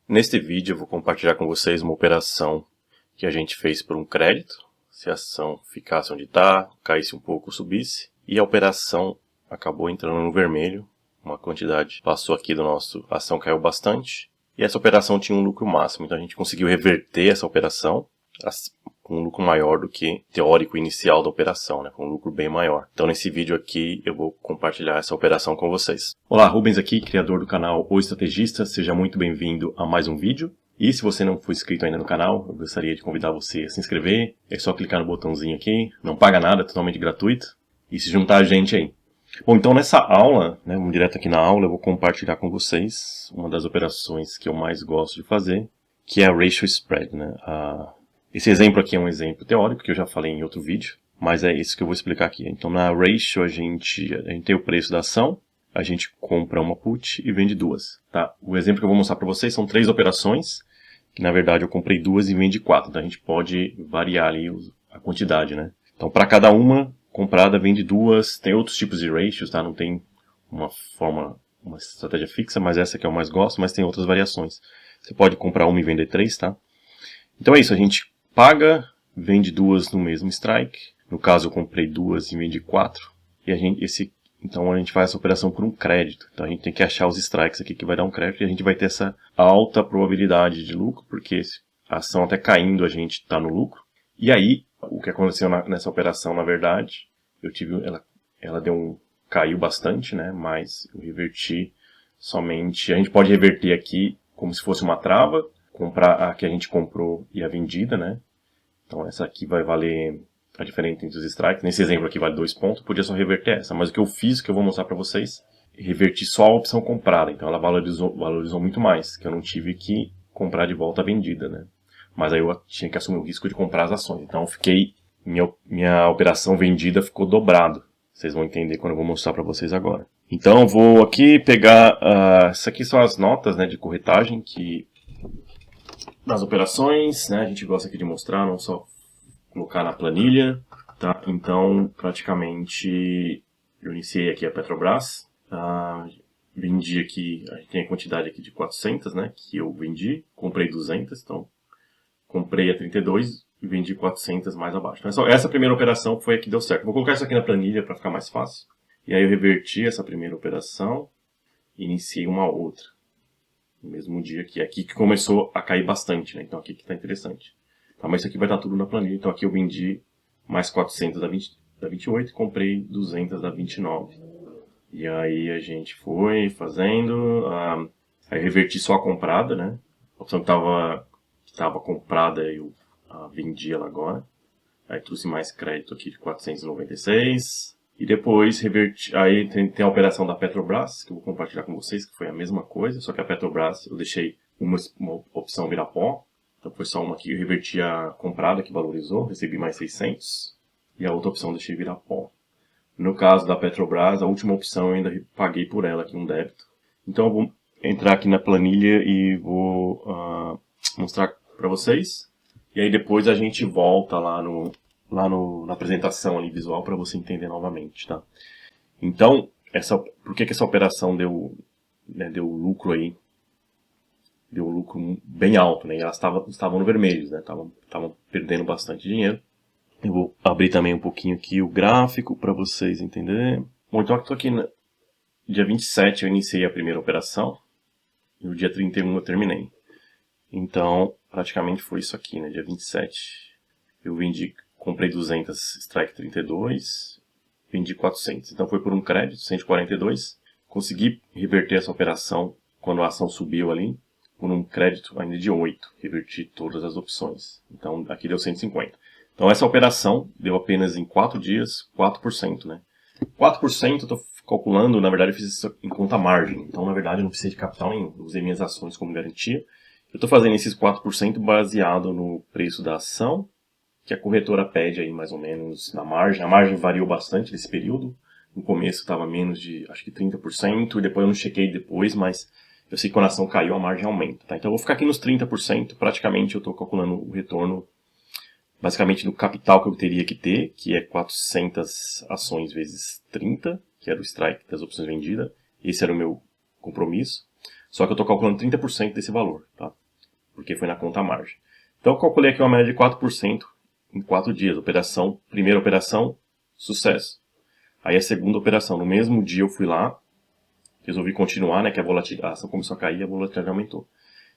Neste vídeo eu vou compartilhar com vocês uma operação que a gente fez por um crédito, se a ação ficasse onde está, caísse um pouco, subisse, e a operação acabou entrando no vermelho, uma quantidade passou aqui do nosso, a ação caiu bastante, e essa operação tinha um lucro máximo, então a gente conseguiu reverter essa operação com um lucro maior do que teórico inicial da operação, né, com um lucro bem maior. Então nesse vídeo aqui eu vou compartilhar essa operação com vocês. Olá, Rubens aqui, criador do canal O Estrategista, seja muito bem-vindo a mais um vídeo. E se você não for inscrito ainda no canal, eu gostaria de convidar você a se inscrever, é só clicar no botãozinho aqui, não paga nada, é totalmente gratuito, e se juntar a gente aí. Bom, então nessa aula, né, vamos direto aqui na aula, eu vou compartilhar com vocês uma das operações que eu mais gosto de fazer, que é a Ratio Spread, né? Esse exemplo aqui é um exemplo teórico, que eu já falei em outro vídeo, mas é isso que eu vou explicar aqui. Então na Ratio a gente tem o preço da ação, a gente compra uma put e vende duas. Tá? O exemplo que eu vou mostrar para vocês são 3 operações, que na verdade eu comprei 2 e vendi 4, então a gente pode variar ali a quantidade, né? Então para cada uma comprada vende 2, tem outros tipos de ratios, tá? Não tem uma estratégia fixa, mas essa que eu mais gosto, mas tem outras variações. Você pode comprar uma e vender 3, tá? Então é isso, a gente paga, vende 2 no mesmo strike. No caso eu comprei 2 e vendi 4. E então a gente faz essa operação por um crédito. Então a gente tem que achar os strikes aqui que vai dar um crédito. E a gente vai ter essa alta probabilidade de lucro, porque a ação até caindo a gente está no lucro. E aí, o que aconteceu nessa operação, na verdade, ela caiu bastante, né? Mas eu reverti somente... A gente pode reverter aqui como se fosse uma trava, comprar a que a gente comprou e a vendida, né? Então essa aqui vai valer a diferença entre os strikes. Nesse exemplo aqui vale 2 pontos, podia só reverter essa. Mas o que eu fiz, que eu vou mostrar para vocês, reverti só a opção comprada. Então ela valorizou muito mais, que eu não tive que comprar de volta a vendida, né? Mas aí eu tinha que assumir o risco de comprar as ações. Então minha operação vendida ficou dobrado. Vocês vão entender quando eu vou mostrar para vocês agora. Então eu vou aqui pegar, essas aqui são as notas, né, de corretagem das operações, né, a gente gosta aqui de mostrar, não só colocar na planilha, tá? Então, praticamente, eu iniciei aqui a Petrobras, vendi aqui, a gente tem a quantidade aqui de 400, né, que eu vendi, comprei 200, então, comprei a 32 e vendi 400 mais abaixo. Então, essa primeira operação foi a que deu certo. Vou colocar isso aqui na planilha para ficar mais fácil. E aí eu reverti essa primeira operação e iniciei uma outra. No mesmo dia que é aqui que começou a cair bastante, né? Então aqui que está interessante. Tá, mas isso aqui vai estar tudo na planilha. Então aqui eu vendi mais 400 da 28 e comprei 200 da 29. E aí a gente foi fazendo. Aí eu reverti só a comprada, né? A opção que estava comprada eu vendi ela agora. Aí trouxe mais crédito aqui de 496. E depois reverti, aí tem a operação da Petrobras, que eu vou compartilhar com vocês, que foi a mesma coisa, só que a Petrobras eu deixei uma opção virar pó, então foi só uma que eu reverti a comprada, que valorizou, recebi mais 600, e a outra opção eu deixei virar pó. No caso da Petrobras, a última opção eu ainda paguei por ela aqui um débito. Então eu vou entrar aqui na planilha e vou mostrar para vocês, e aí depois a gente volta lá na apresentação ali visual para você entender novamente, tá? Então, por que essa operação deu lucro aí? Deu lucro bem alto, né? E elas estavam no vermelho, né? Estavam perdendo bastante dinheiro. Eu vou abrir também um pouquinho aqui o gráfico para vocês entenderem. Bom, então aqui dia 27 eu iniciei a primeira operação e no dia 31 eu terminei. Então, praticamente foi isso aqui, né? Dia 27 eu comprei 200 strike 32, vendi 400. Então foi por um crédito, 142. Consegui reverter essa operação quando a ação subiu ali, por um crédito ainda de 8. Reverti todas as opções. Então aqui deu 150. Então essa operação deu apenas em 4 dias 4%, né? 4% eu estou calculando, na verdade eu fiz isso em conta margem. Então na verdade eu não precisei de capital nenhum. Usei minhas ações como garantia. Eu estou fazendo esses 4% baseado no preço da ação, que a corretora pede aí mais ou menos na margem. A margem variou bastante nesse período. No começo estava menos de, acho que 30%, e depois eu não chequei depois, mas eu sei que quando a ação caiu a margem aumenta. Tá? Então eu vou ficar aqui nos 30%, praticamente eu estou calculando o retorno basicamente do capital que eu teria que ter, que é 400 ações vezes 30, que era o strike das opções vendidas. Esse era o meu compromisso. Só que eu estou calculando 30% desse valor, tá? Porque foi na conta margem. Então eu calculei aqui uma média de 4% em 4 dias. Primeira operação, sucesso. Aí a segunda operação, no mesmo dia eu fui lá, resolvi continuar, né, que a ação começou a cair e a volatilidade aumentou.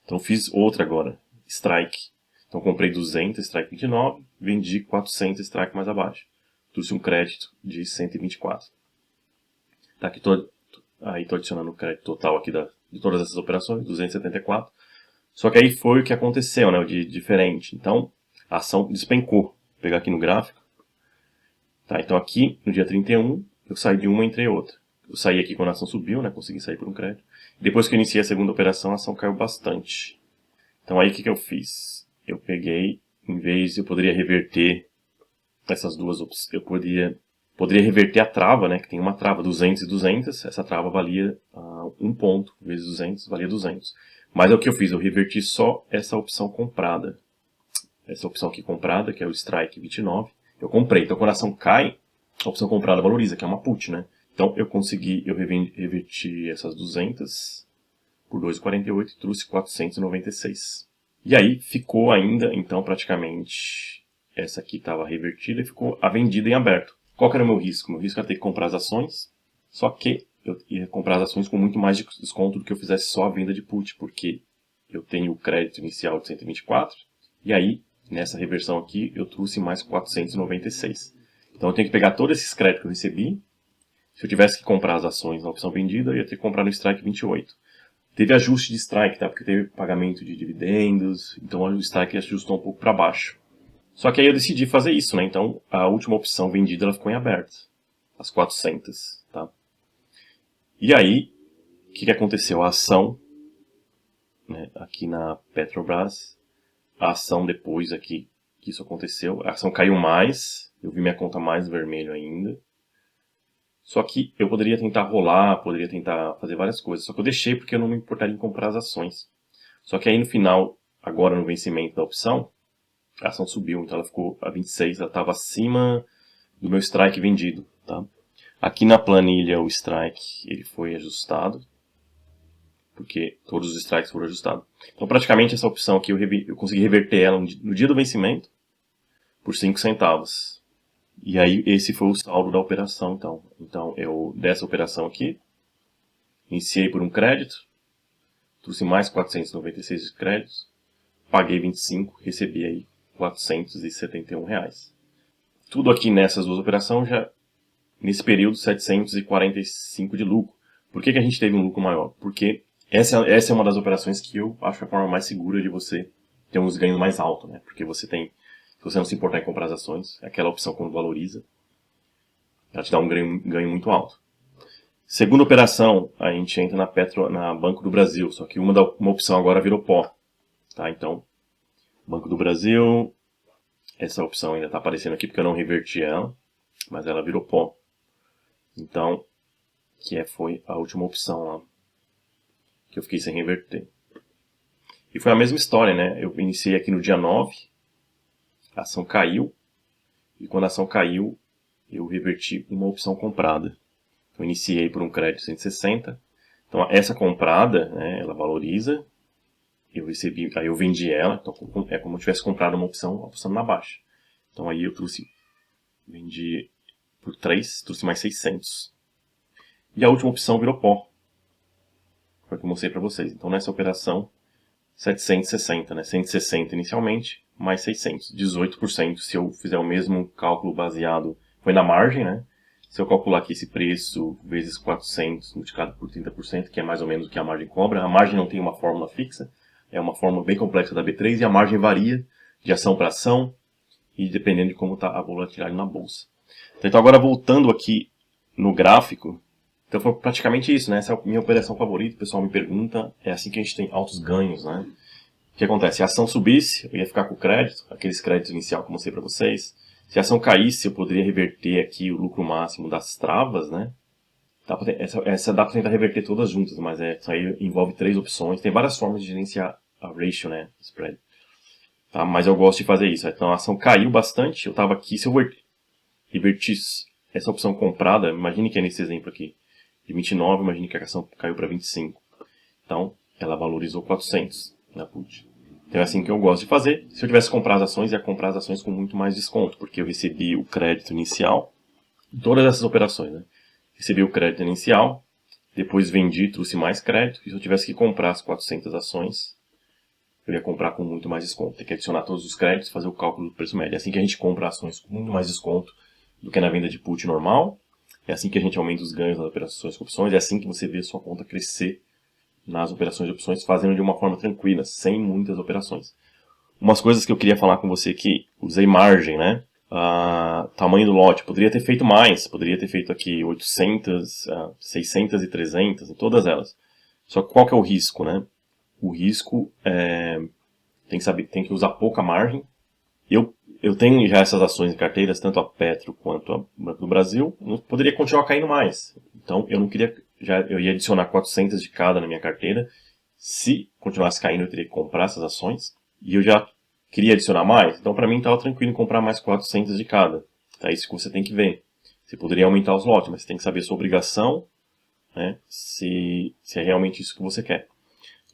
Então fiz outra agora, strike. Então comprei 200, strike 29, vendi 400, strike mais abaixo. Trouxe um crédito de 124. Tá aqui aí tô adicionando o crédito total aqui de todas essas operações, 274. Só que aí foi o que aconteceu, né, de diferente. Então a ação despencou. Vou pegar aqui no gráfico. Tá, então aqui no dia 31 eu saí de uma e entrei em outra. Eu saí aqui quando a ação subiu, né, consegui sair por um crédito. Depois que eu iniciei a segunda operação, a ação caiu bastante. Então aí o que eu fiz? Eu peguei, eu poderia reverter essas duas opções, eu poderia reverter a trava, né, que tem uma trava 200 e 200, essa trava valia 1 ponto, vezes 200, valia 200. Mas é o que eu fiz, eu reverti só essa opção comprada. Essa opção aqui comprada, que é o strike 29, eu comprei. Então quando a ação cai, a opção comprada valoriza, que é uma put, né? Então eu reverti essas 200 por 2,48 e trouxe 496. E aí ficou ainda, então praticamente, essa aqui estava revertida e ficou a vendida em aberto. Qual que era o meu risco? Meu risco era ter que comprar as ações, só que eu ia comprar as ações com muito mais de desconto do que eu fizesse só a venda de put, porque eu tenho o crédito inicial de 124, e aí, nessa reversão aqui, eu trouxe mais 496. Então eu tenho que pegar todos esses créditos que eu recebi. Se eu tivesse que comprar as ações na opção vendida, eu ia ter que comprar no strike 28. Teve ajuste de strike, tá? Porque teve pagamento de dividendos, então o strike ajustou um pouco para baixo. Só que aí eu decidi fazer isso, né? Então a última opção vendida ela ficou em aberto, as 400, tá? E aí, o que aconteceu? A ação, né, aqui na Petrobras, a ação depois aqui que isso aconteceu, a ação caiu mais, eu vi minha conta mais vermelho ainda. Só que eu poderia tentar rolar, poderia tentar fazer várias coisas. Só que eu deixei porque eu não me importaria em comprar as ações. Só que aí no final, agora no vencimento da opção, a ação subiu. Então ela ficou a 26, ela estava acima do meu strike vendido. Tá? Aqui na planilha o strike ele foi ajustado. Porque todos os strikes foram ajustados. Então praticamente essa opção aqui eu consegui reverter ela no dia do vencimento por 5 centavos. E aí esse foi o saldo da operação, então. Então eu, dessa operação aqui, iniciei por um crédito, trouxe mais 496 de créditos, paguei 25, recebi aí 471 reais. Tudo aqui nessas duas operações já, nesse período, 745 de lucro. Por que a gente teve um lucro maior? Porque essa é uma das operações que eu acho a forma mais segura de você ter uns ganhos mais altos, né? Porque se você não se importar em comprar as ações, aquela opção quando valoriza, ela te dá um ganho muito alto. Segunda operação, a gente entra na Banco do Brasil, só que uma opção agora virou pó. Tá? Então, Banco do Brasil, essa opção ainda está aparecendo aqui porque eu não reverti ela, mas ela virou pó. Então, foi a última opção lá, que eu fiquei sem reverter. E foi a mesma história, né? Eu iniciei aqui no dia 9, a ação caiu, e quando a ação caiu, eu reverti uma opção comprada. Eu iniciei por um crédito 160. Então essa comprada, né, ela valoriza. Aí eu vendi ela. Então é como se eu tivesse comprado uma opção apostando na baixa. Então aí eu vendi por 3, trouxe mais 600. E a última opção virou pó. Foi o que eu mostrei para vocês. Então nessa operação, 760, né? 160 inicialmente, mais 600. 18% se eu fizer o mesmo cálculo baseado, foi na margem, né? Se eu calcular aqui esse preço vezes 400 multiplicado por 30%, que é mais ou menos o que a margem cobra, a margem não tem uma fórmula fixa, é uma fórmula bem complexa da B3 e a margem varia de ação para ação e dependendo de como está a volatilidade na bolsa. Então agora voltando aqui no gráfico, então foi praticamente isso, né? Essa é a minha operação favorita, o pessoal me pergunta, é assim que a gente tem altos ganhos, né? O que acontece? Se a ação subisse, eu ia ficar com o crédito, aqueles créditos inicial que eu mostrei para vocês. Se a ação caísse, eu poderia reverter aqui o lucro máximo das travas, né? Essa dá para tentar reverter todas juntas, mas isso aí envolve 3 opções. Tem várias formas de gerenciar a ratio, né? Spread. Tá? Mas eu gosto de fazer isso. Então a ação caiu bastante, eu estava aqui, se eu revertisse essa opção comprada, imagine que é nesse exemplo aqui, de 29, imagine que a ação caiu para 25. Então, ela valorizou 400 na put. Então é assim que eu gosto de fazer. Se eu tivesse comprado as ações, ia comprar as ações com muito mais desconto, porque eu recebi o crédito inicial em todas essas operações, né? Recebi o crédito inicial, depois vendi, trouxe mais crédito, e se eu tivesse que comprar as 400 ações, eu ia comprar com muito mais desconto. Tem que adicionar todos os créditos e fazer o cálculo do preço médio. É assim que a gente compra ações com muito mais desconto do que na venda de put normal. É assim que a gente aumenta os ganhos nas operações com opções. É assim que você vê a sua conta crescer nas operações de opções, fazendo de uma forma tranquila, sem muitas operações. Umas coisas que eu queria falar com você que usei margem, né? Tamanho do lote, poderia ter feito mais, poderia ter feito aqui 800, 600 e 300, em todas elas. Só que qual que é o risco, né? O risco tem que usar pouca margem. Eu tenho já essas ações em carteiras, tanto a Petro quanto a Banco do Brasil, não poderia continuar caindo mais. Então eu não queria, eu ia adicionar 400 de cada na minha carteira. Se continuasse caindo, eu teria que comprar essas ações. E eu já queria adicionar mais, então para mim estava tranquilo em comprar mais 400 de cada. É isso que você tem que ver. Você poderia aumentar os lotes, mas você tem que saber a sua obrigação, né, se é realmente isso que você quer.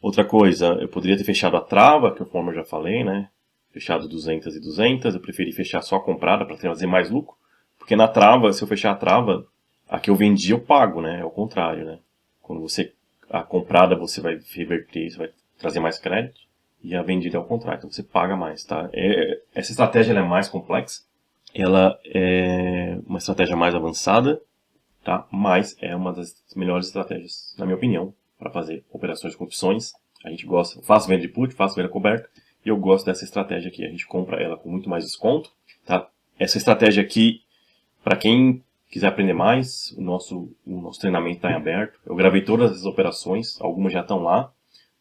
Outra coisa, eu poderia ter fechado a trava, que conforme eu já falei, né? Fechado 200 e 200, eu preferi fechar só a comprada para trazer mais lucro. Porque na trava, se eu fechar a trava, a que eu vendi eu pago, né? É o contrário, né? Quando a comprada você vai reverter, você vai trazer mais crédito, e a vendida é o contrário, então você paga mais, tá? Essa estratégia ela é mais complexa, ela é uma estratégia mais avançada, tá? Mas é uma das melhores estratégias, na minha opinião, para fazer operações com opções. A gente gosta, faço venda de put, faço venda coberta, e eu gosto dessa estratégia aqui. A gente compra ela com muito mais desconto, tá? Essa estratégia aqui, para quem quiser aprender mais, o nosso treinamento está em aberto. Eu gravei todas as operações, algumas já estão lá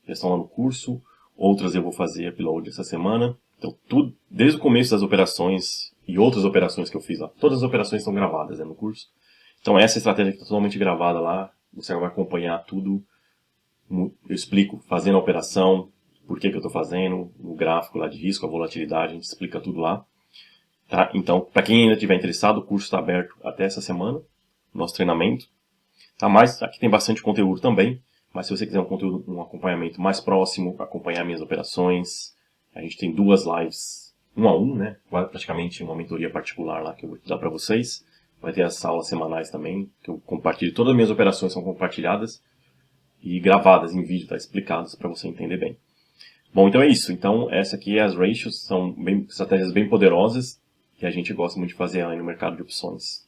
no curso, outras eu vou fazer upload essa semana. Então, tudo, desde o começo das operações e outras operações que eu fiz lá, todas as operações estão gravadas, né, no curso. Então, essa estratégia que está totalmente gravada lá, você vai acompanhar tudo. Eu explico fazendo a operação, por que eu estou fazendo, o gráfico lá de risco, a volatilidade, a gente explica tudo lá. Tá? Então, para quem ainda estiver interessado, o curso está aberto até essa semana, nosso treinamento. Tá? Mas aqui tem bastante conteúdo também. Mas se você quiser um acompanhamento mais próximo, acompanhar minhas operações, a gente tem 2 lives 1 a 1, né? Praticamente uma mentoria particular lá que eu vou dar para vocês. Vai ter as aulas semanais também, que eu compartilho. Todas as minhas operações são compartilhadas e gravadas em vídeo, tá? Explicadas para você entender bem. Bom, então é isso. Então, essa aqui é as ratios, são estratégias bem poderosas que a gente gosta muito de fazer aí no mercado de opções.